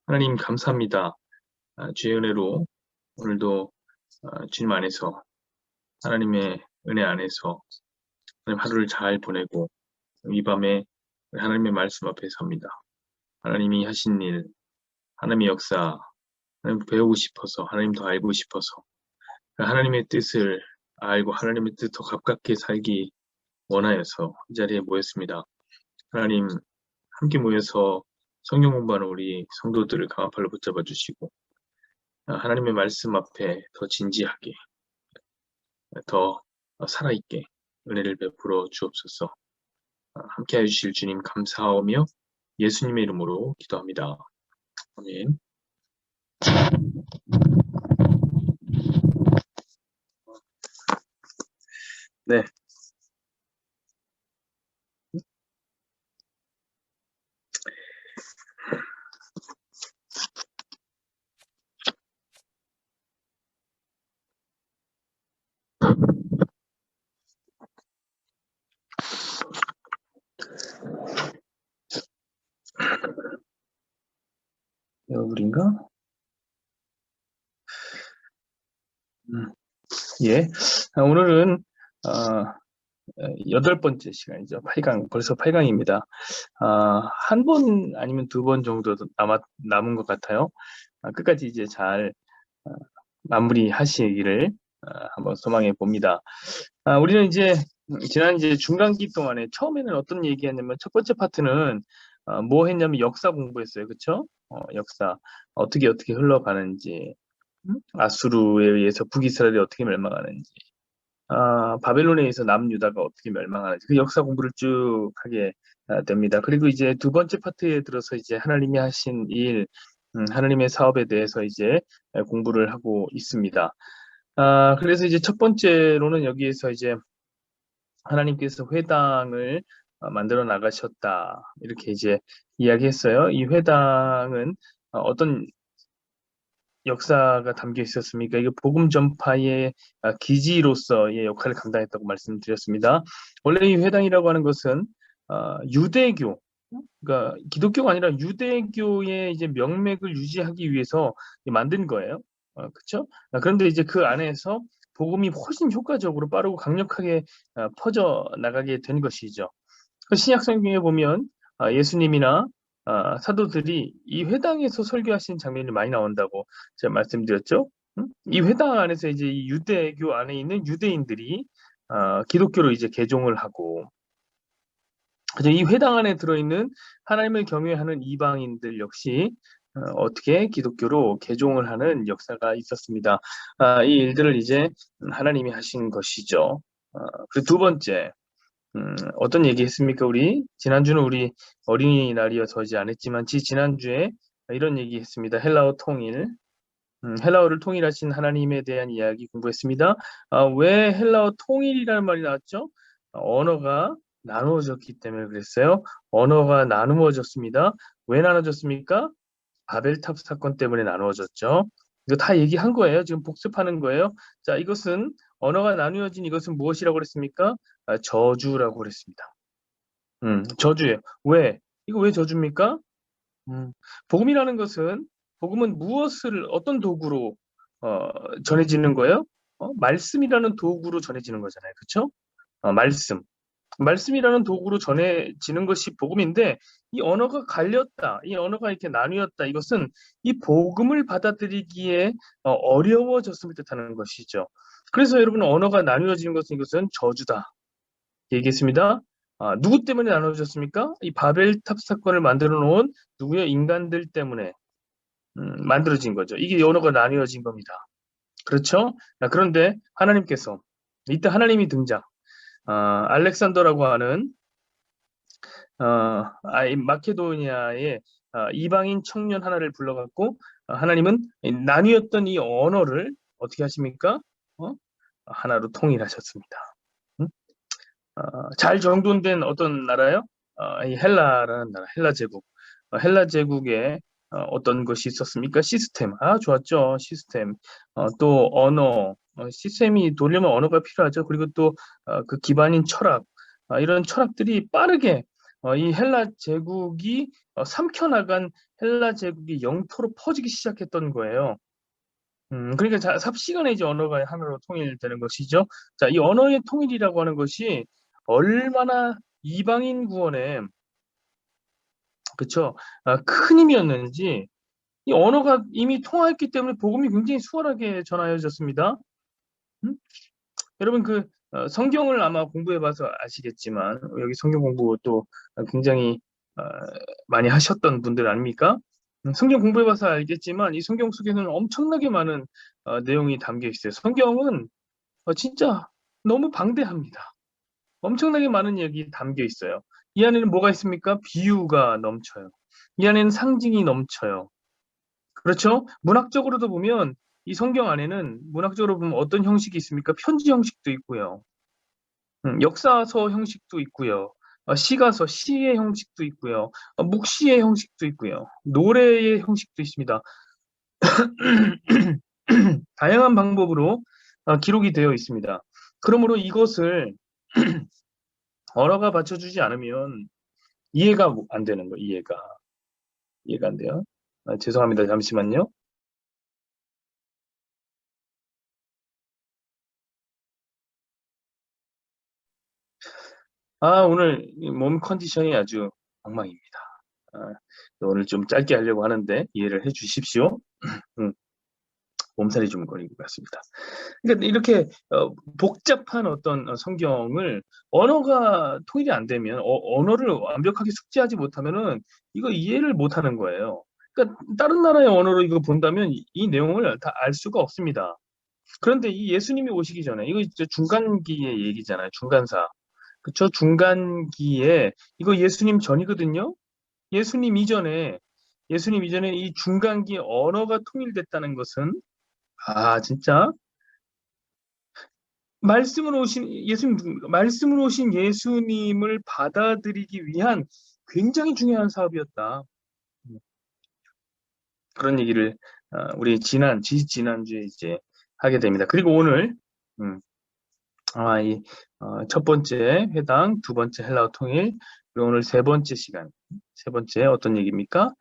하나님 감사합니다. 주의 은혜로 오늘도 주님 안에서 하나님의 은혜 안에서 하나님 하루를 잘 보내고 이 밤에 하나님의 말씀 앞에 섭니다. 하나님이 하신 일, 하나님의 역사, 하나님 배우고 싶어서 하나님 더 알고 싶어서 하나님의 뜻을 알고 하나님의 뜻 더 가깝게 살기 원하여서 이 자리에 모였습니다. 하나님 함께 모여서 성경 공부하는 우리 성도들을 강한 팔로 붙잡아 주시고 하나님의 말씀 앞에 더 진지하게 더 살아있게 은혜를 베풀어 주옵소서. 함께해 주실 주님 감사하며 예수님의 이름으로 기도합니다. 아멘. 네. 여러분인가? 예. 오늘은 8번째 시간이죠. 8강, 벌써 8강입니다. 한 번 아니면 2번 정도 남은 것 같아요. 끝까지 이제 잘 마무리하시기를 한번 소망해 봅니다. 우리는 이제 지난 중간기 동안에 처음에는 어떤 얘기했냐면 첫 번째 파트는 뭐 했냐면 역사 공부했어요. 그쵸? 역사 어떻게 흘러가는지, 아수르에 의해서 북이스라엘이 어떻게 멸망하는지, 바벨론에 의해서 남유다가 어떻게 멸망하는지 그 역사 공부를 쭉 하게 됩니다. 그리고 이제 두 번째 파트에 들어서 이제 하나님이 하신 일, 하나님의 사업에 대해서 이제 공부를 하고 있습니다. 그래서 이제 첫 번째로는 여기에서 이제 하나님께서 회당을 만들어 나가셨다. 이렇게 이제 이야기했어요. 이 회당은 어떤 역사가 담겨 있었습니까? 이거 복음 전파의 기지로서의 역할을 감당했다고 말씀드렸습니다. 원래 이 회당이라고 하는 것은 유대교, 그러니까 기독교가 아니라 유대교의 이제 명맥을 유지하기 위해서 만든 거예요. 그렇죠? 그런데 이제 그 안에서 복음이 훨씬 효과적으로 빠르고 강력하게 퍼져 나가게 된 것이죠. 그 신약 성경에 보면 예수님이나 사도들이 이 회당에서 설교하신 장면이 많이 나온다고 제가 말씀드렸죠. 이 회당 안에서 이제 이 유대교 안에 있는 유대인들이 기독교로 이제 개종을 하고, 그래서 이 회당 안에 들어있는 하나님을 경외하는 이방인들 역시 어떻게 기독교로 개종을 하는 역사가 있었습니다. 이 일들을 이제 하나님이 하신 것이죠. 그리고 두 번째, 어떤 얘기 했습니까? 지난주는 우리 어린이날이어서 이제 안 했지만, 지난주에 이런 얘기 했습니다. 헬라어 통일. 헬라어를 통일하신 하나님에 대한 이야기 공부했습니다. 왜 헬라어 통일이라는 말이 나왔죠? 언어가 나누어졌기 때문에 그랬어요. 언어가 나누어졌습니다. 왜 나눠졌습니까? 바벨탑 사건 때문에 나누어졌죠. 이거 다 얘기한 거예요. 지금 복습하는 거예요. 자, 이것은 언어가 나누어진 이것은 무엇이라고 그랬습니까? 저주라고 그랬습니다. 저주예요. 왜? 이거 왜 저주입니까? 복음이라는 것은, 복음은 어떤 도구로 전해지는 거예요? 말씀이라는 도구로 전해지는 거잖아요. 그렇죠? 말씀이라는 도구로 전해지는 것이 복음인데, 이 언어가 갈렸다, 이 언어가 이렇게 나뉘었다, 이것은 이 복음을 받아들이기에 어려워졌음을 뜻하는 것이죠. 그래서 여러분, 언어가 나뉘어지는 것은 이것은 저주다 얘기했습니다. 누구 때문에 나눠졌습니까? 이 바벨탑 사건을 만들어 놓은 누구요? 인간들 때문에 만들어진 거죠. 이게 언어가 나뉘어진 겁니다. 그렇죠? 그런데 하나님께서, 이때 하나님이 등장. 알렉산더라고 하는 마케도니아의 이방인 청년 하나를 불러갖고 하나님은 나뉘었던 이 언어를 어떻게 하십니까? 하나로 통일하셨습니다. 잘 정돈된 어떤 나라요? 이 헬라라는 나라, 헬라 제국. 헬라 제국에 어떤 것이 있었습니까? 시스템. 좋았죠. 시스템. 또 언어. 시스템이 돌려면 언어가 필요하죠. 그리고 또 그 기반인 철학. 이런 철학들이 빠르게 이 헬라 제국이 삼켜나간 헬라 제국이 영토로 퍼지기 시작했던 거예요. 그러니까 삽시간에 이제 언어가 하나로 통일되는 것이죠. 자, 이 언어의 통일이라고 하는 것이 얼마나 이방인 구원에 그쵸? 큰 힘이었는지 이 언어가 이미 통하였기 때문에 복음이 굉장히 수월하게 전하여졌습니다. 음? 여러분 성경을 아마 공부해봐서 아시겠지만 여기 성경 공부 또 굉장히 어, 많이 하셨던 분들 아닙니까? 성경 공부해봐서 알겠지만 이 성경 속에는 엄청나게 많은 내용이 담겨 있어요. 성경은 진짜 너무 방대합니다. 엄청나게 많은 얘기 담겨 있어요. 이 안에는 뭐가 있습니까? 비유가 넘쳐요. 이 안에는 상징이 넘쳐요. 그렇죠? 문학적으로도 보면 이 성경 안에는 문학적으로 보면 어떤 형식이 있습니까? 편지 형식도 있고요. 역사서 형식도 있고요. 시가서, 시의 형식도 있고요. 묵시의 형식도 있고요. 노래의 형식도 있습니다. 다양한 방법으로 기록이 되어 있습니다. 그러므로 이것을 언어가 받쳐주지 않으면 이해가 안 되는 거예요. 이해가 안 돼요. 죄송합니다. 잠시만요. 오늘 몸 컨디션이 아주 엉망입니다. 아, 오늘 좀 짧게 하려고 하는데 이해를 해 주십시오. 음, 몸살이 좀 걸린 것 같습니다. 그러니까 이렇게 복잡한 어떤 성경을 언어가 통일이 안 되면 언어를 완벽하게 숙지하지 못하면은 이거 이해를 못하는 거예요. 그러니까 다른 나라의 언어로 이거 본다면 이 내용을 다 알 수가 없습니다. 그런데 이 예수님이 오시기 전에 이거 이제 중간기의 얘기잖아요. 중간사. 그쵸? 중간기에 이거 예수님 전이거든요. 예수님 이전에 이 중간기 언어가 통일됐다는 것은 진짜 말씀으로 오신 예수님을 받아들이기 위한 굉장히 중요한 사업이었다. 그런 얘기를 우리 지난주에 이제 하게 됩니다. 그리고 오늘 음, 이 첫 번째 회당, 두 번째 헬라어 통일, 그리고 오늘 세 번째 시간, 세 번째 어떤 얘기입니까?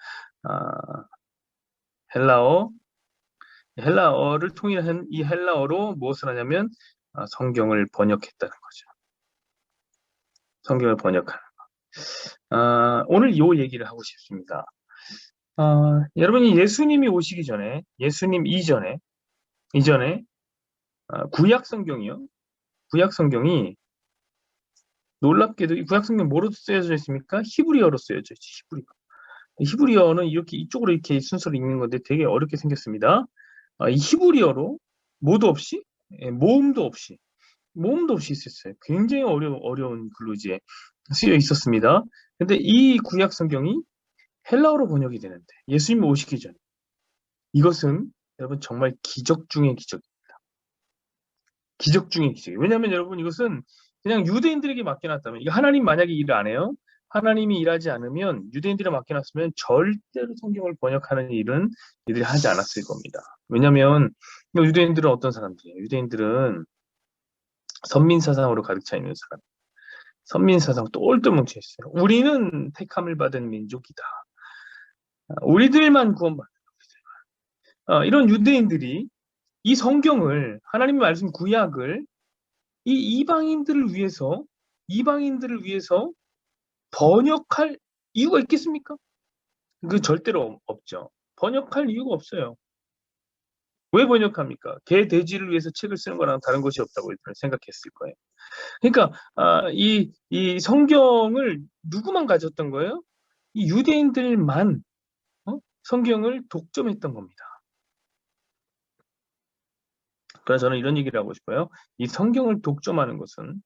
아, 헬라어, 헬라어를 통일한 이 헬라어로 무엇을 하냐면 성경을 번역했다는 거죠. 성경을 번역하는. 오늘 요 얘기를 하고 싶습니다. 여러분이 예수님이 오시기 전에, 예수님 이전에 구약 성경이요. 구약 성경이 놀랍게도 이 구약 성경 뭐로 쓰여져 있습니까? 히브리어로 쓰여져 있죠. 히브리어는 이렇게 이쪽으로 이렇게 순서를 읽는 건데 되게 어렵게 생겼습니다. 이 히브리어로 모도 없이, 모음도 없이 있었어요. 굉장히 어려운 글로 이제 쓰여 있었습니다. 근데 이 구약 성경이 헬라어로 번역이 되는데 예수님이 오시기 전에 이것은 여러분 정말 기적 중의 기적입니다. 기적 중의 기적이에요. 왜냐하면 여러분 이것은 그냥 유대인들에게 맡겨놨다면 이거 하나님 만약에 일을 안 해요. 하나님이 일하지 않으면 유대인들에 맡겨놨으면 절대로 성경을 번역하는 일은 이들이 하지 않았을 겁니다. 왜냐하면 유대인들은 어떤 사람들이에요? 유대인들은 선민사상으로 가득 차 있는 사람. 선민사상 똘똘 뭉쳐 있어요. 우리는 택함을 받은 민족이다. 우리들만 구원받는 이런 유대인들이 이 성경을 하나님의 말씀 구약을 이 이방인들을 위해서 번역할 이유가 있겠습니까? 그 절대로 없죠. 번역할 이유가 없어요. 왜 번역합니까? 개, 돼지를 위해서 책을 쓰는 거랑 다른 것이 없다고 생각했을 거예요. 그러니까 이 성경을 누구만 가졌던 거예요? 이 유대인들만 성경을 독점했던 겁니다. 그래서 저는 이런 얘기를 하고 싶어요. 이 성경을 독점하는 것은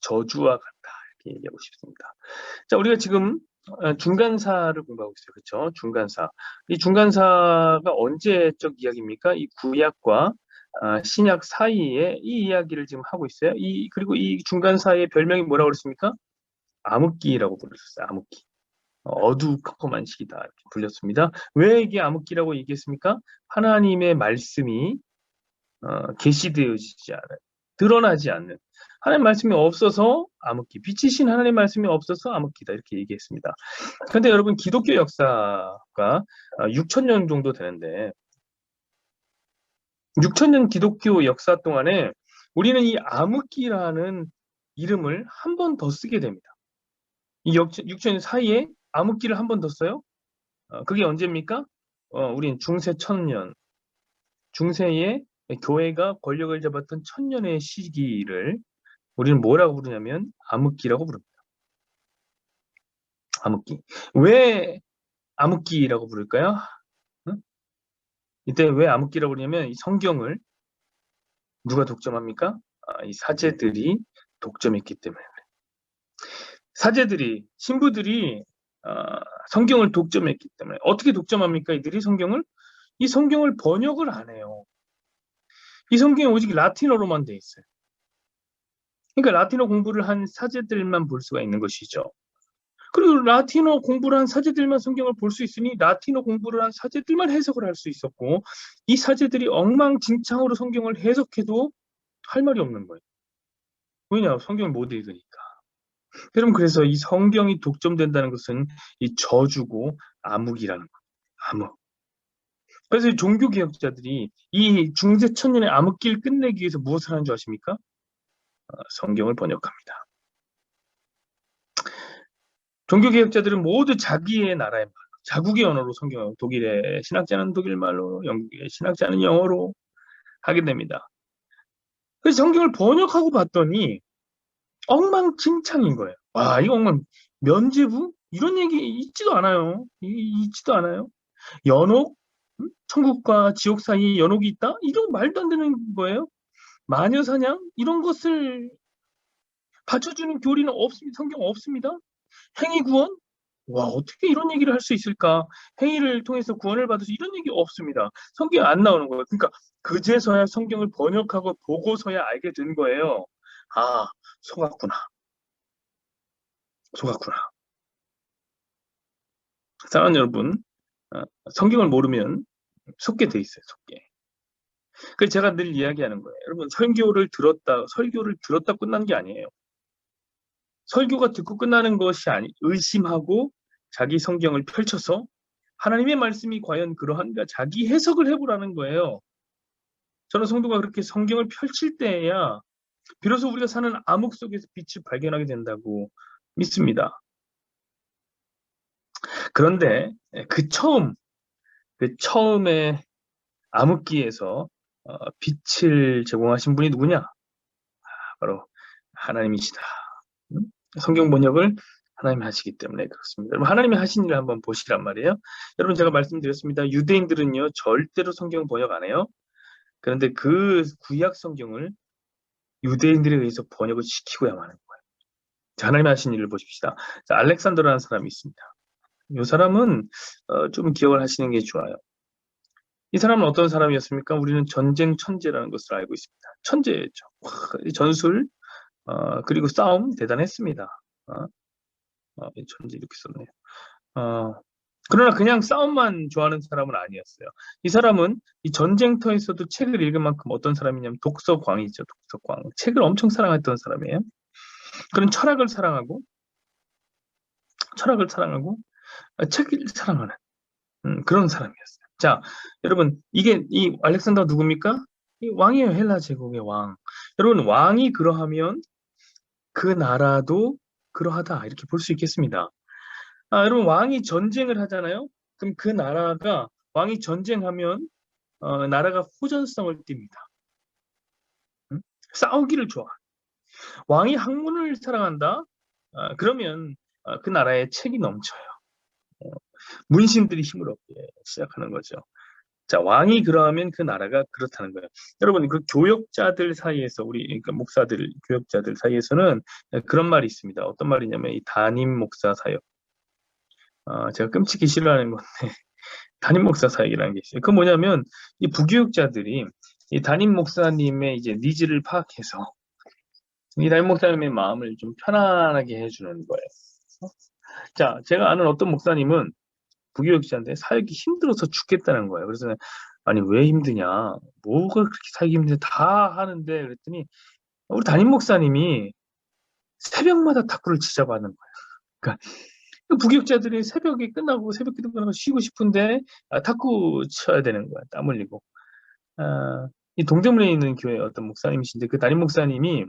저주와 같다. 이렇게 얘기하고 싶습니다. 자, 우리가 지금 중간사를 공부하고 있어요. 그렇죠? 중간사. 이 중간사가 언제적 이야기입니까? 이 구약과 신약 사이에 이 이야기를 지금 하고 있어요. 그리고 이 중간사의 별명이 뭐라고 그랬습니까? 암흑기라고 불렀어요. 암흑기. 어두컴컴한 시기다 이렇게 불렸습니다. 왜 이게 암흑기라고 얘기했습니까? 하나님의 말씀이 계시되어지지 않아요. 드러나지 않는. 하나님 말씀이 없어서 암흑기, 빛이신 하나님 말씀이 없어서 암흑기다 이렇게 얘기했습니다. 그런데 여러분 기독교 역사가 6,000년 정도 되는데 6,000년 기독교 역사 동안에 우리는 이 암흑기라는 이름을 한 번 더 쓰게 됩니다. 이 6,000년 사이에 암흑기를 한 번 더 써요. 그게 언제입니까? 우린 중세 1000년, 중세에 교회가 권력을 잡았던 1000년의 시기를 우리는 뭐라고 부르냐면 암흑기라고 부릅니다. 암흑기. 왜 암흑기라고 부를까요? 응? 이때 왜 암흑기라고 부르냐면 이 성경을 누가 독점합니까? 이 사제들이 독점했기 때문에. 사제들이, 신부들이 성경을 독점했기 때문에. 어떻게 독점합니까? 이들이 성경을? 이 성경을 번역을 안 해요. 이 성경이 오직 라틴어로만 돼 있어요. 그러니까 라틴어 공부를 한 사제들만 볼 수가 있는 것이죠. 그리고 라틴어 공부를 한 사제들만 성경을 볼 수 있으니 라틴어 공부를 한 사제들만 해석을 할 수 있었고 이 사제들이 엉망진창으로 성경을 해석해도 할 말이 없는 거예요. 왜냐? 성경을 못 읽으니까. 여러분 그래서 이 성경이 독점된다는 것은 이 저주고 암흑이라는 거예요. 암흑. 그래서 종교개혁자들이 이 중세 천년의 암흑기를 끝내기 위해서 무엇을 하는 줄 아십니까? 성경을 번역합니다. 종교개혁자들은 모두 자기의 나라의 말, 자국의 언어로 성경을 독일의 신학자는 독일말로, 영국의 신학자는 영어로 하게 됩니다. 그래서 성경을 번역하고 봤더니 엉망진창인 거예요. 와, 이거 면죄부? 이런 얘기 있지도 않아요. 있지도 않아요. 연옥? 천국과 지옥 사이에 연옥이 있다? 이런 말도 안 되는 거예요. 마녀사냥? 이런 것을 받쳐주는 교리는 없습니다. 성경 없습니다. 행위구원? 와, 어떻게 이런 얘기를 할 수 있을까? 행위를 통해서 구원을 받을 수 이런 얘기 없습니다. 성경에 안 나오는 거예요. 그러니까 그제서야 성경을 번역하고 보고서야 알게 된 거예요. 아, 속았구나. 속았구나. 사랑하는 여러분, 성경을 모르면 속게 돼 있어요. 속게. 그래서 제가 늘 이야기하는 거예요. 여러분, 설교를 들었다 끝난 게 아니에요. 설교가 듣고 끝나는 것이 아니, 의심하고 자기 성경을 펼쳐서 하나님의 말씀이 과연 그러한가 자기 해석을 해보라는 거예요. 저는 성도가 그렇게 성경을 펼칠 때야 비로소 우리가 사는 암흑 속에서 빛을 발견하게 된다고 믿습니다. 그런데 그 처음에 암흑기에서 빛을 제공하신 분이 누구냐? 바로 하나님이시다. 성경 번역을 하나님이 하시기 때문에 그렇습니다. 여러분 하나님이 하신 일을 한번 보시란 말이에요. 여러분 제가 말씀드렸습니다. 유대인들은요 절대로 성경 번역 안 해요. 그런데 그 구약 성경을 유대인들에 의해서 번역을 시키고야만 하는 거예요. 자, 하나님이 하신 일을 보십시다. 자, 알렉산더라는 사람이 있습니다. 이 사람은 좀 기억을 하시는 게 좋아요. 이 사람은 어떤 사람이었습니까? 우리는 전쟁 천재라는 것을 알고 있습니다. 천재였죠. 전술 그리고 싸움 대단했습니다. 천재 이렇게 썼네요. 그러나 그냥 싸움만 좋아하는 사람은 아니었어요. 이 사람은 이 전쟁터에서도 책을 읽을 만큼 어떤 사람이냐면 독서광이죠. 독서광. 책을 엄청 사랑했던 사람이에요. 그런 철학을 사랑하고 책을 사랑하는 그런 사람이었어요. 자, 여러분 이게 이 알렉산더가 누굽니까? 이 왕이에요. 헬라 제국의 왕. 여러분 왕이 그러하면 그 나라도 그러하다 이렇게 볼 수 있겠습니다. 여러분 왕이 전쟁을 하잖아요. 그럼 그 나라가 왕이 전쟁하면 나라가 호전성을 띱니다. 싸우기를 좋아. 왕이 학문을 사랑한다. 그러면 그 나라에 책이 넘쳐요. 문신들이 힘을 얻기 시작하는 거죠. 자, 왕이 그러하면 그 나라가 그렇다는 거예요. 여러분, 그 교역자들 사이에서, 그러니까 목사들, 교역자들 사이에서는 그런 말이 있습니다. 어떤 말이냐면, 이 담임 목사 사역. 제가 끔찍이 싫어하는 건데, 담임 목사 사역이라는 게 있어요. 그 뭐냐면, 이 부교육자들이 이 담임 목사님의 이제 니즈를 파악해서, 이 담임 목사님의 마음을 좀 편안하게 해주는 거예요. 자, 제가 아는 어떤 목사님은 부교육자인데 사역이 힘들어서 죽겠다는 거예요. 그래서 아니 왜 힘드냐? 뭐가 그렇게 살기 힘든데 다 하는데 그랬더니 우리 담임 목사님이 새벽마다 탁구를 치자고 하는 거예요. 그러니까 부교육자들이 새벽에 끝나고 새벽 기도 끝나고 쉬고 싶은데 탁구 쳐야 되는 거야. 땀 흘리고. 이 동대문에 있는 교회 어떤 목사님이신데 그 담임 목사님이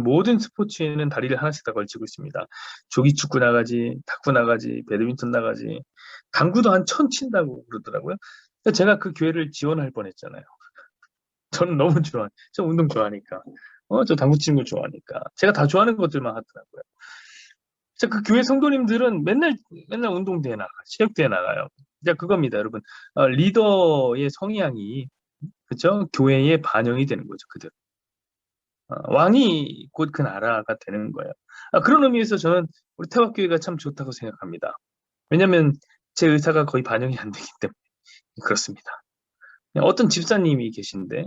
모든 스포츠에는 다리를 하나씩 다 걸치고 있습니다. 조기축구 나가지, 탁구 나가지, 배드민턴 나가지, 당구도 한 1000 친다고 그러더라고요. 제가 그 교회를 지원할 뻔했잖아요. 저는 너무 저 운동 좋아하니까. 저 당구 치는 거 좋아하니까. 제가 다 좋아하는 것들만 하더라고요. 그 교회 성도님들은 맨날 운동대회 나가, 체육대회 나가요. 그겁니다, 여러분. 리더의 성향이, 그죠? 교회에 반영이 되는 거죠, 그들. 왕이 곧 그 나라가 되는 거예요. 그런 의미에서 저는 우리 태화교회가 참 좋다고 생각합니다. 왜냐면 제 의사가 거의 반영이 안 되기 때문에 그렇습니다. 어떤 집사님이 계신데,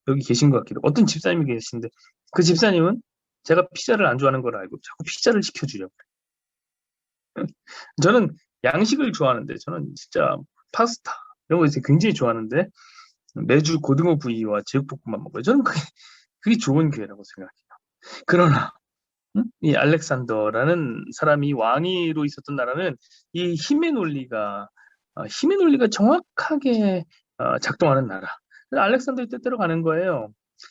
여기 계신 것 같기도. 어떤 집사님이 계신데, 그 집사님은 제가 피자를 안 좋아하는 걸 알고 자꾸 피자를 시켜주려고 그래요. 저는 양식을 좋아하는데, 저는 진짜 파스타 이런 거 굉장히 좋아하는데 매주 고등어 구이와 제육볶음만 먹어요. 저는 그게 좋은 기회라고 생각해요. 그러나 이 알렉산더라는 사람이 왕위로 있었던 나라는 이 힘의 논리가 정확하게 작동하는 나라. 알렉산더의 뜻대로 가는 거예요.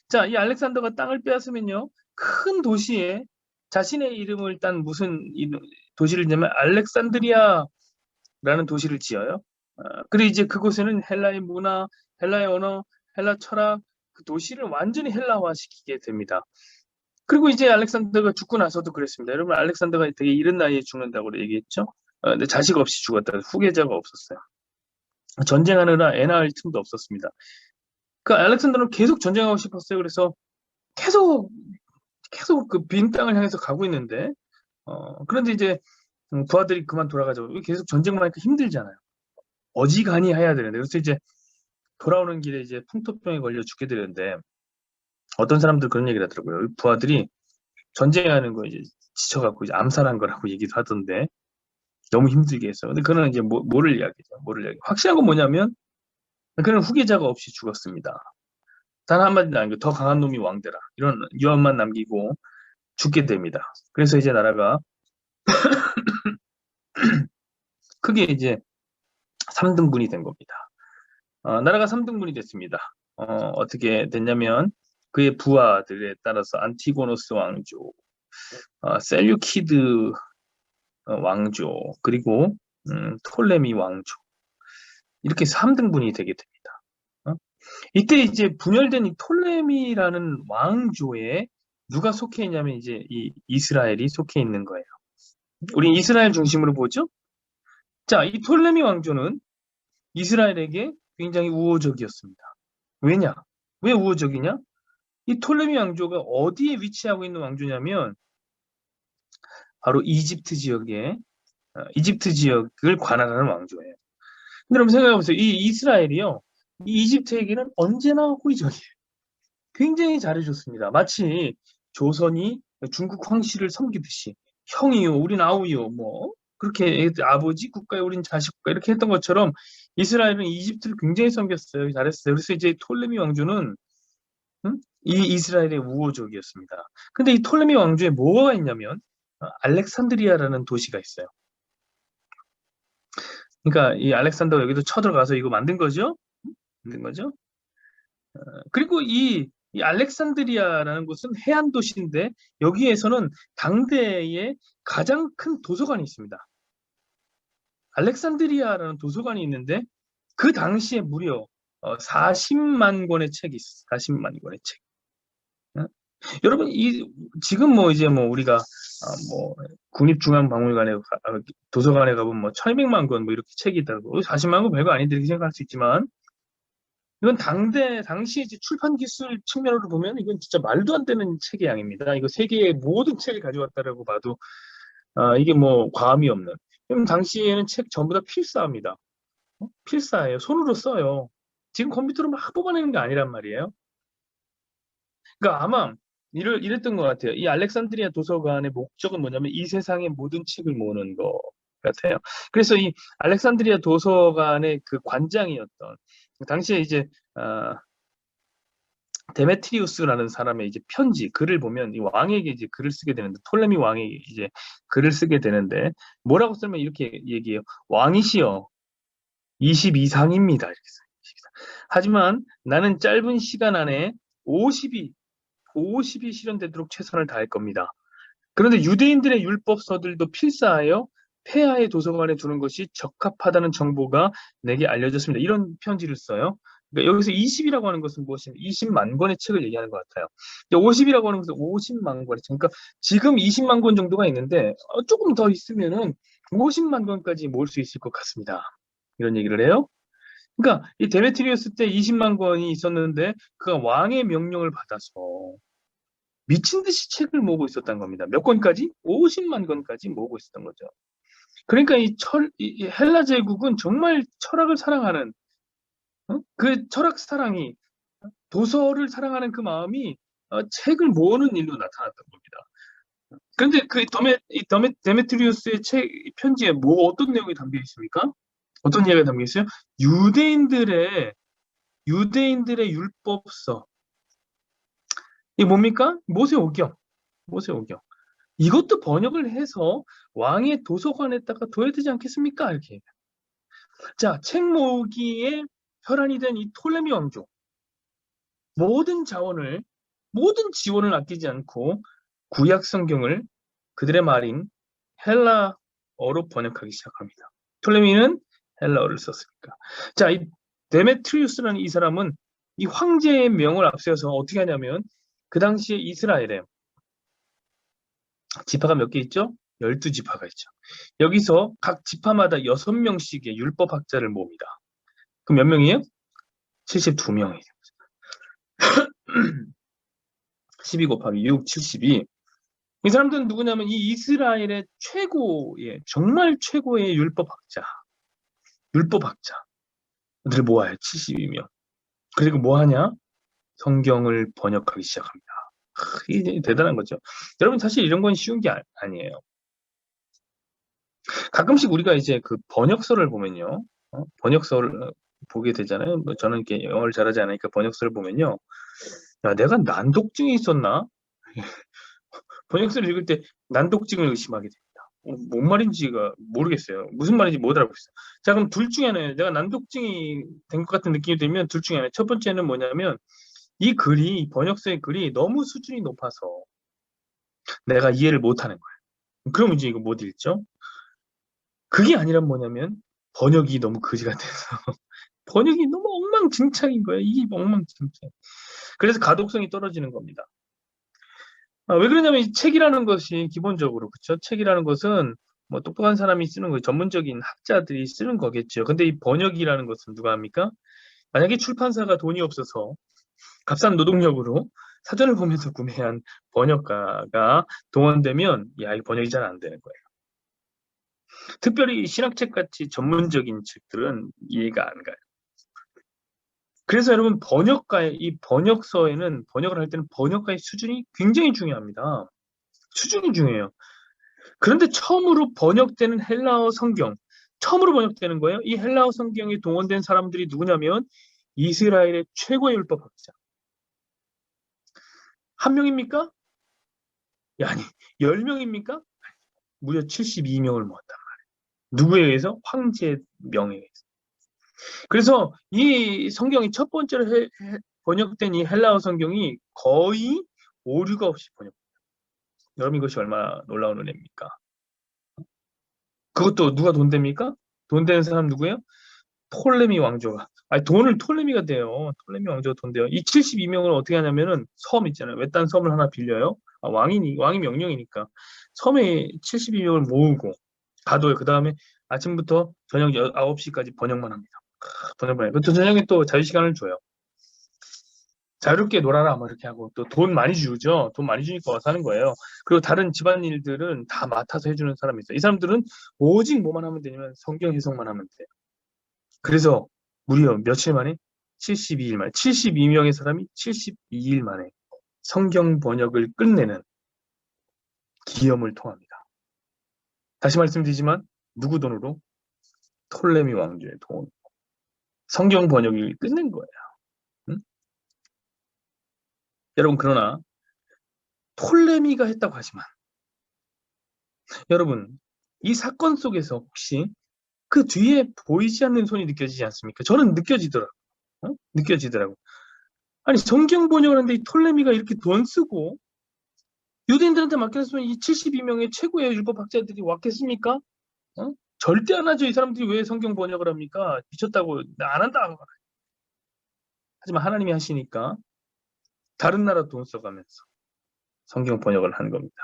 자, 이 알렉산더가 땅을 빼앗으면요, 큰 도시에 자신의 이름을 딴 무슨 도시를 지으면 알렉산드리아라는 도시를 지어요. 그리고 이제 그곳에는 헬라의 문화, 헬라의 언어, 헬라 철학, 그 도시를 완전히 헬라화시키게 됩니다. 그리고 이제 알렉산더가 죽고 나서도 그랬습니다. 여러분, 알렉산더가 되게 이른 나이에 죽는다고 얘기했죠? 근데 자식 없이 죽었다. 후계자가 없었어요. 전쟁하느라 애 낳을 틈도 없었습니다. 그 알렉산더는 계속 전쟁하고 싶었어요. 그래서 계속 그 빈 땅을 향해서 가고 있는데, 그런데 이제 부하들이 그만 돌아가자고. 계속 전쟁만 하니까 힘들잖아요. 어지간히 해야 되는데. 그래서 이제 돌아오는 길에 이제 풍토병에 걸려 죽게 되는데, 어떤 사람들 그런 얘기를 하더라고요. 부하들이 전쟁하는 거 이제 지쳐갖고 이제 암살한 거라고 얘기도 하던데, 너무 힘들게 했어. 근데 그는 이제 뭐를 이야기죠? 뭐를 이야기? 확실한 건 뭐냐면, 그는 후계자가 없이 죽었습니다. 단 한마디도 아니고 더 강한 놈이 왕되라. 이런 유언만 남기고 죽게 됩니다. 그래서 이제 나라가 크게 이제 3등분이 된 겁니다. 나라가 3등분이 됐습니다. 어떻게 됐냐면 그의 부하들에 따라서 안티고노스 왕조, 셀류키드 왕조, 그리고 톨레미 왕조, 이렇게 3등분이 되게 됩니다. 이때 이제 분열된 이 톨레미라는 왕조에 누가 속해 있냐면 이제 이 이스라엘이 속해 있는 거예요. 우리 이스라엘 중심으로 보죠. 자, 이 톨레미 왕조는 이스라엘에게 굉장히 우호적이었습니다. 왜냐? 왜 우호적이냐? 이 톨레미 왕조가 어디에 위치하고 있는 왕조냐면 바로 이집트 지역을 관할하는 왕조예요. 근데 여러분 생각해 보세요. 이 이스라엘이요, 이 이집트에게는 언제나 호의적이에요. 굉장히 잘해줬습니다. 마치 조선이 중국 황실을 섬기듯이 형이요, 우린 아우요, 뭐 그렇게 아버지 국가에 우린 자식 국가 이렇게 했던 것처럼 이스라엘은 이집트를 굉장히 섬겼어요. 잘했어요. 그래서 이제 톨레미 왕조는 이 이스라엘의 우호적이었습니다. 근데 이 톨레미 왕조에 뭐가 있냐면 알렉산드리아라는 도시가 있어요. 그러니까 이 알렉산더가 여기도 쳐들어가서 이거 만든 거죠? 만든 거죠? 그리고 이 알렉산드리아라는 곳은 해안 도시인데 여기에서는 당대의 가장 큰 도서관이 있습니다. 알렉산드리아라는 도서관이 있는데 그 당시에 무려 40만 권의 책이 있어요. 40만 권의 책. 여러분 지금 뭐 이제 뭐 우리가 뭐 국립중앙박물관에 도서관에 가보면 뭐 1200만 권 뭐 이렇게 책이 있다고 40만 권 별거 아닌데 이렇게 생각할 수 있지만 이건 당시 이제 출판 기술 측면으로 보면 이건 진짜 말도 안 되는 책의 양입니다. 이거 세계의 모든 책을 가져왔다라고 봐도 이게 뭐 과함이 없는. 그럼 당시에는 책 전부 다 필사합니다. 필사예요. 손으로 써요. 지금 컴퓨터로 막 뽑아내는 게 아니란 말이에요. 그러니까 아마 이랬던 것 같아요. 이 알렉산드리아 도서관의 목적은 뭐냐면 이 세상의 모든 책을 모으는 것 같아요. 그래서 이 알렉산드리아 도서관의 그 관장이었던 당시에 이제 데메트리우스라는 사람의 이제 편지, 글을 보면 이 왕에게 이제 글을 쓰게 되는데, 톨레미 왕에게 이제 글을 쓰게 되는데, 뭐라고 쓰면 이렇게 얘기해요. 왕이시여, 20 이상입니다. 이렇게 써요. 20 이상. 하지만 나는 짧은 시간 안에 50이 실현되도록 최선을 다할 겁니다. 그런데 유대인들의 율법서들도 필사하여 폐하의 도서관에 두는 것이 적합하다는 정보가 내게 알려졌습니다. 이런 편지를 써요. 그러니까 여기서 20이라고 하는 것은 무엇이냐? 20만 권의 책을 얘기하는 것 같아요. 50이라고 하는 것은 50만 권의 책. 그러니까 지금 20만 권 정도가 있는데 조금 더 있으면은 50만 권까지 모을 수 있을 것 같습니다. 이런 얘기를 해요. 그러니까 이 데메트리우스 때 20만 권이 있었는데 그가 왕의 명령을 받아서 미친 듯이 책을 모으고 있었던 겁니다. 몇 권까지? 50만 권까지 모으고 있었던 거죠. 그러니까 이 헬라 제국은 정말 철학을 사랑하는, 그 철학 사랑이, 도서를 사랑하는 그 마음이 책을 모으는 일로 나타났던 겁니다. 그런데 데메트리우스의 편지에 어떤 내용이 담겨 있습니까? 어떤 이야기가 담겨 있어요? 유대인들의 율법서. 이게 뭡니까? 모세오경. 모세오경. 이것도 번역을 해서 왕의 도서관에다가 둬야 되지 않겠습니까? 이렇게. 자, 책 모으기에 혈안이 된 이 톨레미 왕조. 모든 지원을 아끼지 않고 구약 성경을 그들의 말인 헬라어로 번역하기 시작합니다. 톨레미는 헬라어를 썼으니까. 자, 이 데메트리우스라는 이 사람은 이 황제의 명을 앞세워서 어떻게 하냐면 그 당시에 이스라엘에 지파가 몇 개 있죠? 12지파가 있죠. 여기서 각 지파마다 6명씩의 율법학자를 모읍니다. 그럼 몇 명이에요? 72명이에요. 12 곱하기 6, 72. 이 사람들은 누구냐면 이 이스라엘의 정말 최고의 율법학자들을 모아요. 72명. 그리고 뭐 하냐? 성경을 번역하기 시작합니다. 이게 대단한 거죠. 여러분, 사실 이런 건 쉬운 게 아니에요. 가끔씩 우리가 이제 그 번역서를 보면요. 번역서를 보게 되잖아요. 뭐 저는 이렇게 영어를 잘하지 않으니까 번역서를 보면요. 야, 내가 난독증이 있었나? 번역서를 읽을 때 난독증을 의심하게 됩니다. 뭔 말인지가 모르겠어요. 무슨 말인지 못 알아보겠어요. 자, 그럼 둘 중에 하나예요. 내가 난독증이 된 것 같은 느낌이 들면 둘 중에 하나. 첫 번째는 뭐냐면 이 번역서의 글이 너무 수준이 높아서 내가 이해를 못하는 거예요. 그럼 이제 이거 못 읽죠? 그게 아니라 뭐냐면 번역이 너무 거지 같아서 번역이 너무 엉망진창인 거예요. 이게 엉망진창. 그래서 가독성이 떨어지는 겁니다. 왜 그러냐면 이 책이라는 것이 기본적으로, 그렇죠? 책이라는 것은 뭐 똑똑한 사람이 쓰는 거, 전문적인 학자들이 쓰는 거겠죠. 근데 이 번역이라는 것은 누가 합니까? 만약에 출판사가 돈이 없어서 값싼 노동력으로 사전을 보면서 구매한 번역가가 동원되면 이 번역이 잘 안 되는 거예요. 특별히 신학책 같이 전문적인 책들은 이해가 안 가요. 그래서 여러분, 이 번역서에는, 번역을 할 때는 번역가의 수준이 굉장히 중요합니다. 수준이 중요해요. 그런데 처음으로 번역되는 처음으로 번역되는 거예요. 이 헬라어 성경에 동원된 사람들이 누구냐면 이스라엘의 최고의 율법학자. 한 명입니까? 아니, 10명입니까? 무려 72명을 모았단 말이에요. 누구에 의해서? 황제의 명에 의해서. 그래서 이 성경이 첫 번째로 번역된 이 헬라어 성경이 거의 오류가 없이 번역됩니다. 여러분, 이것이 얼마나 놀라운 은혜입니까? 그것도 누가 돈 됩니까? 돈 되는 사람 누구예요? 톨레미 왕조가. 돈을 톨레미가 돼요. 톨레미 왕조가 돈 돼요. 이 72명을 어떻게 하냐면은 섬 있잖아요. 외딴 섬을 하나 빌려요. 왕이 명령이니까. 섬에 72명을 모으고 가둬요. 그 다음에 아침부터 저녁 9시까지 번역만 합니다. 번역만 해요. 그 저녁에 또 자유시간을 줘요. 자유롭게 놀아라, 뭐 이렇게 하고, 또 돈 많이 주죠. 돈 많이 주니까 와서 하는 거예요. 그리고 다른 집안일들은 다 맡아서 해주는 사람이 있어요. 이 사람들은 오직 뭐만 하면 되냐면 성경 해석만 하면 돼요. 그래서 무려 며칠 만에 72일 만에 72명의 사람이 72일 만에 성경 번역을 끝내는 기염을 통합니다. 다시 말씀드리지만 누구 돈으로? 톨레미 왕조의 돈. 성경 번역을 끝낸 거예요. 응? 여러분, 그러나 톨레미가 했다고 하지만 여러분, 이 사건 속에서 혹시 그 뒤에 보이지 않는 손이 느껴지지 않습니까? 저는 느껴지더라고요. 느껴지더라고요. 아니, 성경 번역을 하는데 이 톨레미가 이렇게 돈 쓰고 유대인들한테 맡겼으면 이 72명의 최고의 율법학자들이 왔겠습니까? 절대 안 하죠. 이 사람들이 왜 성경 번역을 합니까? 미쳤다고, 안 한다. 하지만 하나님이 하시니까 다른 나라 돈 써가면서 성경 번역을 한 겁니다.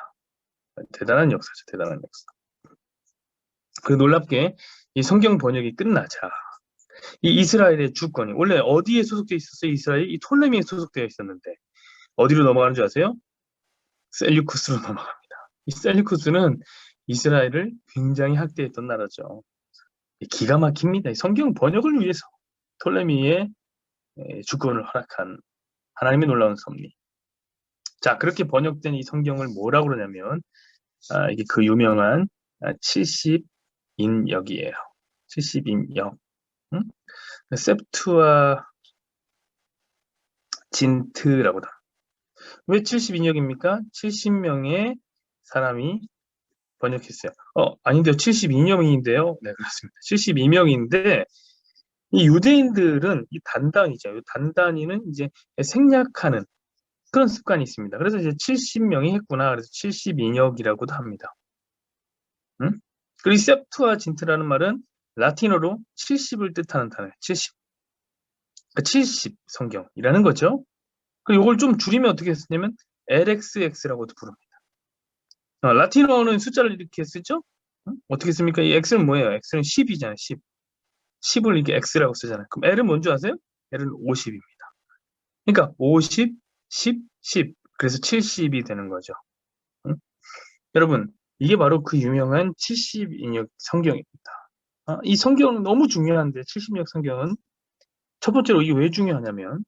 대단한 역사죠. 대단한 역사. 그 놀랍게 이 성경 번역이 끝나자 이 이스라엘의 주권이 원래 어디에 소속되어 있었어요? 이스라엘이 이 톨레미에 소속되어 있었는데 어디로 넘어가는 줄 아세요? 셀류쿠스로 넘어갑니다. 이 셀류쿠스는 이스라엘을 굉장히 학대했던 나라죠. 기가 막힙니다. 성경 번역을 위해서 톨레미의 주권을 허락한 하나님의 놀라운 섭리. 자, 그렇게 번역된 이 성경을 뭐라고 그러냐면 이게 그 유명한 70인역이에요. 70인역. 응? 셉투아 진트라고. 왜 72역입니까? 70명의 사람이 번역했어요. 아닌데요. 72명인데요. 네, 그렇습니다. 72명인데, 이 유대인들은 이 단단이죠. 이 단단히는 이제 생략하는 그런 습관이 있습니다. 그래서 이제 70명이 했구나. 그래서 72역이라고도 합니다. 응? 그리고 septuagint라는 말은 라틴어로 70을 뜻하는 단어예요. 70. 그러니까 70 성경이라는 거죠. 그리고 이걸 좀 줄이면 어떻게 쓰냐면 LXX라고도 부릅니다. 라틴어는 숫자를 이렇게 쓰죠? 어떻게 씁니까? 이 X는 뭐예요? X는 10이잖아요. 10. 10을 이렇게 X라고 쓰잖아요. 그럼 L은 뭔지 아세요? L은 50입니다. 그러니까 50, 10, 10. 그래서 70이 되는 거죠. 응? 여러분, 이게 바로 그 유명한 70인역 성경입니다. 이 성경은 너무 중요한데, 70인역 성경은 첫 번째로 이게 왜 중요하냐면,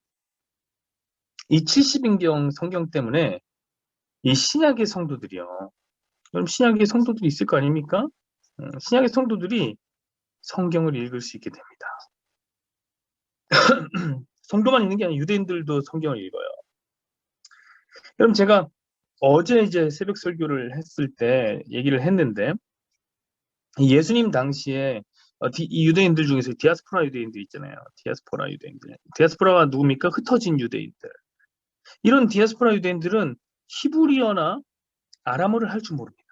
이 70인경 성경 때문에 이 신약의 성도들이요. 그럼 신약의 성도들이 있을 거 아닙니까? 신약의 성도들이 성경을 읽을 수 있게 됩니다. 성도만 있는 게 아니라 유대인들도 성경을 읽어요. 그럼 제가 어제 이제 새벽 설교를 했을 때 얘기를 했는데, 예수님 당시에 이 유대인들 중에서 디아스포라 유대인들 있잖아요. 디아스포라 유대인들. 디아스포라가 누굽니까? 흩어진 유대인들. 이런 디아스포라 유대인들은 히브리어나 아람어를 할 줄 모릅니다.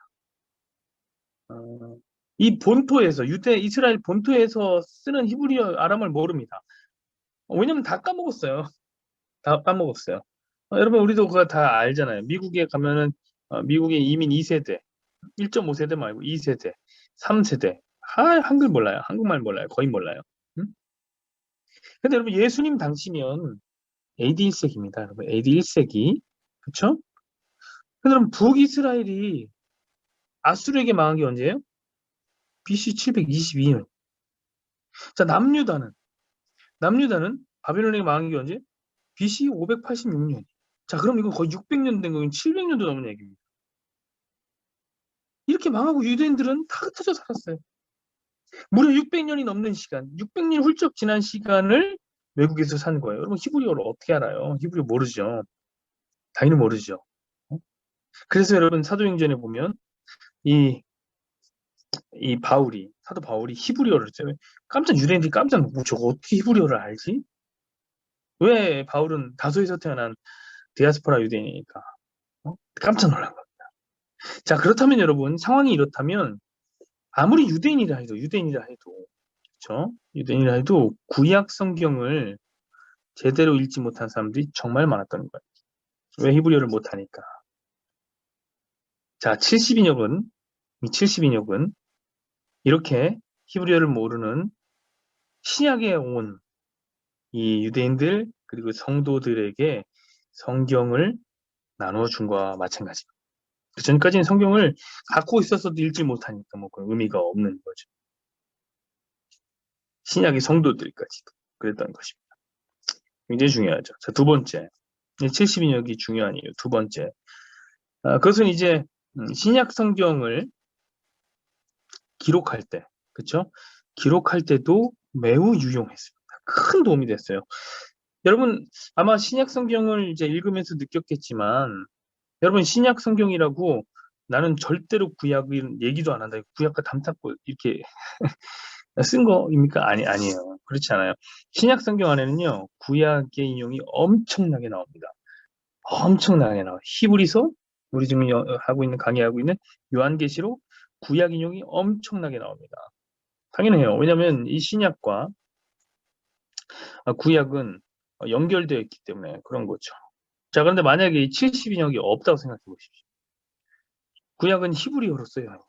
이 본토에서 이스라엘 본토에서 쓰는 히브리어 아람어를 모릅니다. 왜냐면 다 까먹었어요. 다 까먹었어요. 여러분, 우리도 그거 다 알잖아요. 미국에 가면은 미국의 이민 2세대, 1.5세대 말고 2세대, 3세대. 한글 몰라요. 한국말 몰라요. 거의 몰라요. 응? 근데 여러분, 예수님 당시면 AD 1세기입니다. 여러분, AD 1세기. 그쵸? 근데 여러분, 북이스라엘이 아수르에게 망한 게 언제예요? BC 722년. 자, 남유다는 바벨론에게 망한 게 언제? BC 586년. 자, 그럼 이거 거의 600년 된 거면 700년도 넘은 얘기입니다. 이렇게 망하고 유대인들은 다 흩어져 살았어요. 무려 600년이 넘는 시간, 600년 훌쩍 지난 시간을 외국에서 산 거예요. 여러분, 히브리어를 어떻게 알아요? 히브리어 모르죠. 당연히 모르죠. 그래서 여러분, 사도행전에 보면 이 사도 바울이 히브리어를 써요. 유대인들이 깜짝 놀고 저거 어떻게 히브리어를 알지? 왜 바울은 다소에서 태어난 디아스포라 유대인이니까 깜짝 놀란 거예요. 자, 그렇다면 여러분, 상황이 이렇다면 아무리 유대인이라 해도 그렇죠? 유대인이라 해도 구약 성경을 제대로 읽지 못한 사람들이 정말 많았던 거예요. 왜 히브리어를 못하니까. 자, 70인역은 이렇게 히브리어를 모르는 신약에 온 이 유대인들 그리고 성도들에게 성경을 나눠준 거와 마찬가지입니다. 그 전까지는 성경을 갖고 있었어도 읽지 못하니까 뭐 그런 의미가 없는 거죠. 신약의 성도들까지도 그랬던 것입니다. 굉장히 중요하죠. 자, 두 번째. 70인역이 중요한 이유. 두 번째. 그것은 이제 신약 성경을 기록할 때, 그렇죠? 기록할 때도 매우 유용했습니다. 큰 도움이 됐어요. 여러분 아마 신약 성경을 이제 읽으면서 느꼈겠지만 여러분 신약 성경이라고 나는 절대로 구약은 얘기도 안 한다. 구약과 담탁고 이렇게 쓴 거입니까? 아니에요. 그렇지 않아요. 신약 성경 안에는요, 구약의 인용이 엄청나게 나옵니다. 엄청나게 나와요. 히브리서, 우리 지금 하고 있는, 강의하고 있는 요한계시록, 구약 인용이 엄청나게 나옵니다. 당연해요. 왜냐하면 이 신약과 구약은 연결되어 있기 때문에 그런 거죠. 자, 그런데 만약에 이 70인역이 없다고 생각해 보십시오. 구약은 히브리어로 써요.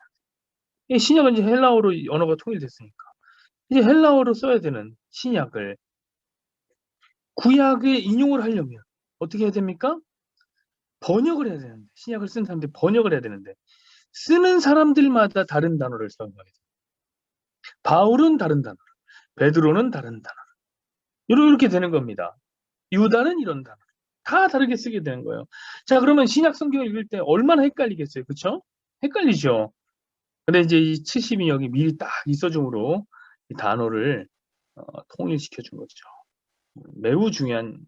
이 신약은 이제 헬라어로 언어가 통일됐으니까. 이제 헬라어로 써야 되는 신약을 구약에 인용을 하려면 어떻게 해야 됩니까? 번역을 해야 되는데, 신약을 쓴 사람들이 번역을 해야 되는데, 쓰는 사람들마다 다른 단어를 사용하게 돼요. 바울은 다른 단어, 베드로는 다른 단어. 이렇게 되는 겁니다. 유다는 이런 단어. 다 다르게 쓰게 되는 거예요. 자, 그러면 신약 성경을 읽을 때 얼마나 헷갈리겠어요. 그쵸? 헷갈리죠? 근데 이제 이 70인역이 미리 딱 있어줌으로 이 단어를 통일시켜 준 거죠. 매우 중요한.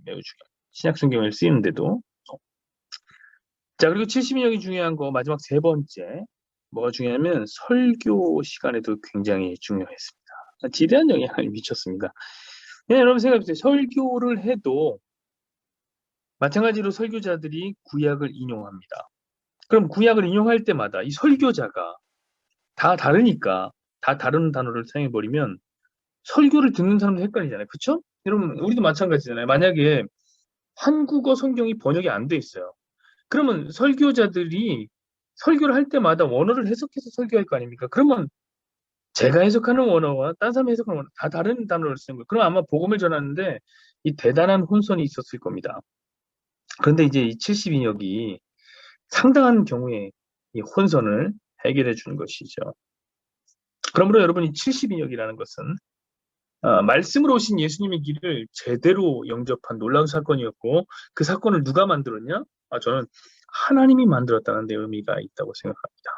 신약 성경을 쓰이는데도. 자, 그리고 70인역이 중요한 거 마지막 세 번째. 뭐가 중요하면 설교 시간에도 굉장히 중요했습니다. 지대한 영향을 미쳤습니다. 여러분 생각해보세요. 설교를 해도 마찬가지로 설교자들이 구약을 인용합니다. 그럼 구약을 인용할 때마다 이 설교자가 다 다르니까 다 다른 단어를 사용해버리면 설교를 듣는 사람도 헷갈리잖아요. 그쵸? 여러분 우리도 마찬가지잖아요. 만약에 한국어 성경이 번역이 안 돼 있어요. 그러면 설교자들이 설교를 할 때마다 원어를 해석해서 설교할 거 아닙니까? 그러면 제가 해석하는 원어와 딴 사람이 해석하는 원어 다 다른 단어를 쓰는 거예요. 그럼 아마 복음을 전하는데 이 대단한 혼선이 있었을 겁니다. 그런데 이제 이 70인역이 상당한 경우에 이 혼선을 해결해 주는 것이죠. 그러므로 여러분 이 70인역이라는 것은 말씀으로 오신 예수님의 길을 제대로 영접한 놀라운 사건이었고 그 사건을 누가 만들었냐? 저는 하나님이 만들었다는 데 의미가 있다고 생각합니다.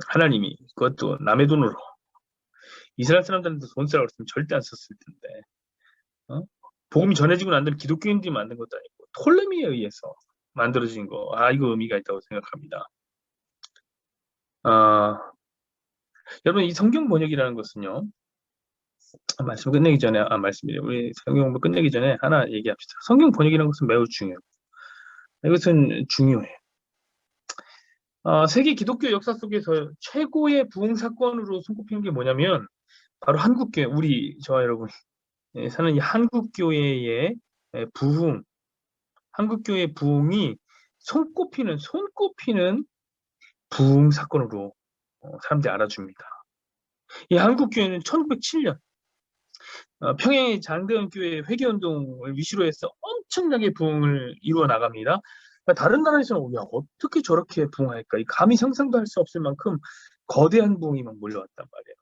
하나님이 그것도 남의 돈으로 이스라엘 사람들한테 돈 쓰라고 했으면 절대 안 썼을 텐데 복음이 전해지고 난 다음에 기독교인들이 만든 것도 아니고 톨레미에 의해서 만들어진 거. 이거 의미가 있다고 생각합니다. 여러분 이 성경 번역이라는 것은요. 말씀 끝내기 전에 말씀드려요. 우리 성경 공부 끝내기 전에 하나 얘기합시다. 성경 번역이라는 것은 매우 중요해요. 이것은 중요해요. 세계 기독교 역사 속에서 최고의 부흥 사건으로 손꼽히는 게 뭐냐면 바로 한국교회, 저와 여러분이 사는 이 한국교회의 부흥, 한국교회 부흥이 손꼽히는 부흥 사건으로 사람들이 알아줍니다. 이 한국교회는 1907년 평양의 장대현 교회 회개운동을 위시로 해서 엄청나게 부흥을 이루어 나갑니다. 그러니까 다른 나라에서는 어떻게 저렇게 부흥할까? 감히 상상도 할 수 없을 만큼 거대한 부흥이 막 몰려왔단 말이에요.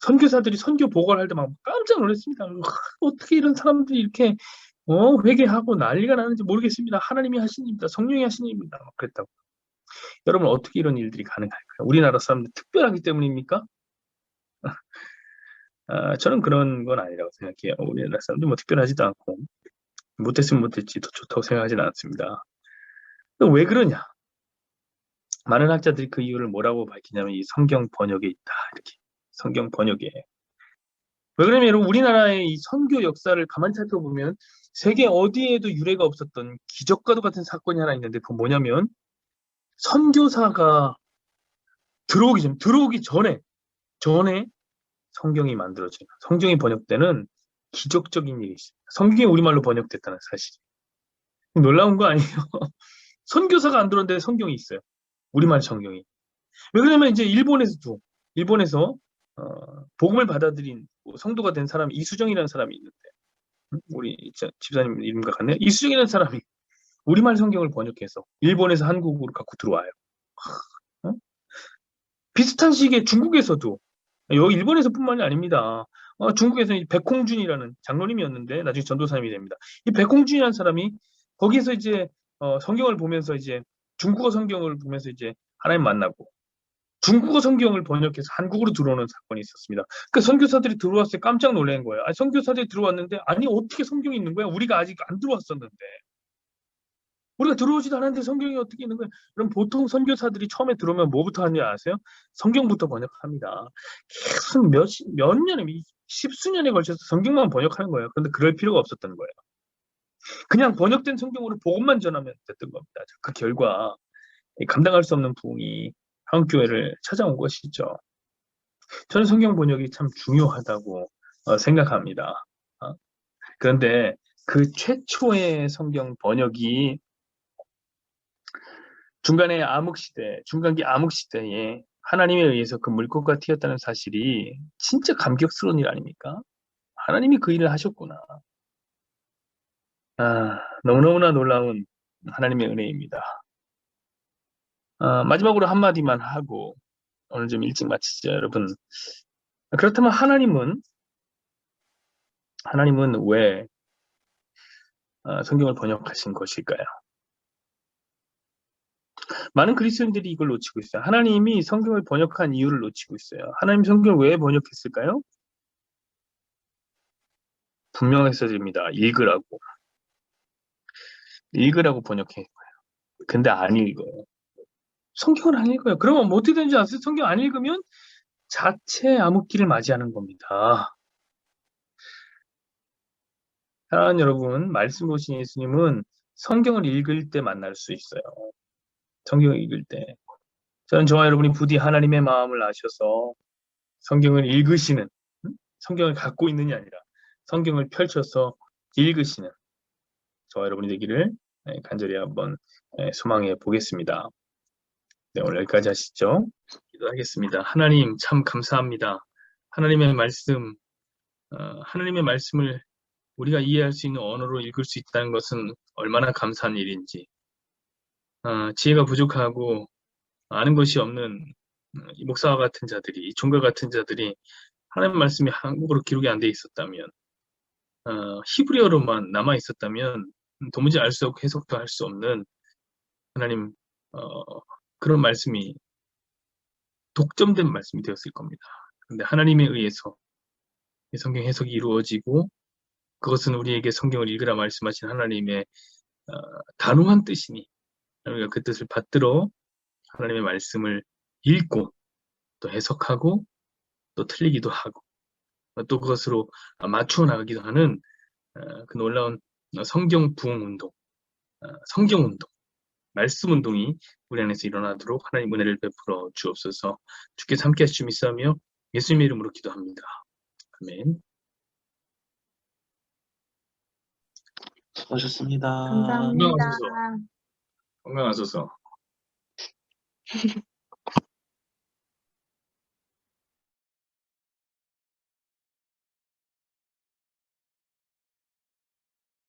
선교사들이 선교 보고를 할 때 막 깜짝 놀랐습니다. 어떻게 이런 사람들이 이렇게 회개하고 난리가 나는지 모르겠습니다. 하나님이 하신 일입니다. 성령이 하신 일입니다. 그랬다고. 여러분 어떻게 이런 일들이 가능할까요? 우리나라 사람들 특별하기 때문입니까? 저는 그런 건 아니라고 생각해요. 우리나라 사람들 뭐 특별하지도 않고 못했으면 못했지 더 좋다고 생각하지는 않습니다. 왜 그러냐? 많은 학자들이 그 이유를 뭐라고 밝히냐면 이 성경 번역에 있다. 이렇게 성경 번역에. 왜 그러냐면 여러분 우리나라의 이 선교 역사를 가만히 살펴보면 세계 어디에도 유례가 없었던 기적과도 같은 사건이 하나 있는데 그건 뭐냐면 선교사가 들어오기 전에 성경이 만들어져요. 성경이 번역되는 기적적인 일이 있습니다. 성경이 우리말로 번역됐다는 사실. 놀라운 거 아니에요? 선교사가 안 들어오는데 성경이 있어요. 우리말 성경이. 왜 그러냐면 이제 일본에서 복음을 받아들인 성도가 된 사람이 이수정이라는 사람이 있는데 우리 집사님 이름과 같네요. 이수정이라는 사람이 우리말 성경을 번역해서 일본에서 한국으로 갖고 들어와요. 비슷한 시기에 중국에서도 여기 일본에서뿐만이 아닙니다. 중국에서 백홍준이라는 장로님이었는데 나중에 전도사님이 됩니다. 이 백홍준이라는 사람이 거기서 이제 성경을 보면서 이제 중국어 성경을 보면서 이제 하나님 만나고 중국어 성경을 번역해서 한국으로 들어오는 사건이 있었습니다. 그 선교사들이 들어왔을 때 깜짝 놀란 거예요. 아니, 선교사들이 들어왔는데, 아니, 어떻게 성경이 있는 거야? 우리가 아직 안 들어왔었는데. 우리가 들어오지도 않았는데 성경이 어떻게 있는 거야? 그럼 보통 선교사들이 처음에 들어오면 뭐부터 하는지 아세요? 성경부터 번역합니다. 계속 몇 년에, 십수년에 걸쳐서 성경만 번역하는 거예요. 그런데 그럴 필요가 없었던 거예요. 그냥 번역된 성경으로 복음만 전하면 됐던 겁니다. 그 결과 감당할 수 없는 부흥이 한국교회를 찾아온 것이죠. 저는 성경 번역이 참 중요하다고 생각합니다. 그런데 그 최초의 성경 번역이 중간기 암흑 시대에 하나님에 의해서 그 물고기가 튀었다는 사실이 진짜 감격스러운 일 아닙니까? 하나님이 그 일을 하셨구나. 너무너무나 놀라운 하나님의 은혜입니다. 마지막으로 한마디만 하고 오늘 좀 일찍 마치죠, 여러분. 그렇다면 하나님은 왜 성경을 번역하신 것일까요? 많은 그리스도인들이 이걸 놓치고 있어요. 하나님이 성경을 번역한 이유를 놓치고 있어요. 하나님 성경을 왜 번역했을까요? 분명했어집니다. 읽으라고 번역해. 근데 안 읽어요. 성경을 안 읽어요. 그러면 뭐 어떻게 되는지 아세요? 성경 안 읽으면 자체 암흑기를 맞이하는 겁니다. 사랑하는 여러분, 말씀 보신 예수님은 성경을 읽을 때 만날 수 있어요. 성경을 읽을 때. 저는 저와 여러분이 부디 하나님의 마음을 아셔서 성경을 읽으시는, 성경을 갖고 있는이 아니라 성경을 펼쳐서 읽으시는 저와 여러분이 되기를 간절히 한번 소망해 보겠습니다. 네, 오늘 여기까지 하시죠. 기도하겠습니다. 하나님 참 감사합니다. 하나님의 말씀을 우리가 이해할 수 있는 언어로 읽을 수 있다는 것은 얼마나 감사한 일인지, 지혜가 부족하고 아는 것이 없는 이 목사와 같은 자들이, 이 종과 같은 자들이 하나님 말씀이 한국어로 기록이 안 돼 있었다면, 히브리어로만 남아 있었다면 도무지 알 수 없고 해석도 할 수 없는 하나님 그런 말씀이 독점된 말씀이 되었을 겁니다. 그런데 하나님에 의해서 이 성경 해석이 이루어지고 그것은 우리에게 성경을 읽으라 말씀하신 하나님의 단호한 뜻이니 우리가 그 뜻을 받들어 하나님의 말씀을 읽고 또 해석하고 또 틀리기도 하고 또 그것으로 맞추어 나가기도 하는 그 놀라운 성경 부흥 운동, 성경 운동, 말씀 운동이 우리 안에서 일어나도록 하나님 은혜를 베풀어 주옵소서. 주께서 함께 하시주 믿사오며 예수님의 이름으로 기도합니다. 아멘. 수고하셨습니다. 감사합니다. 건강하소서.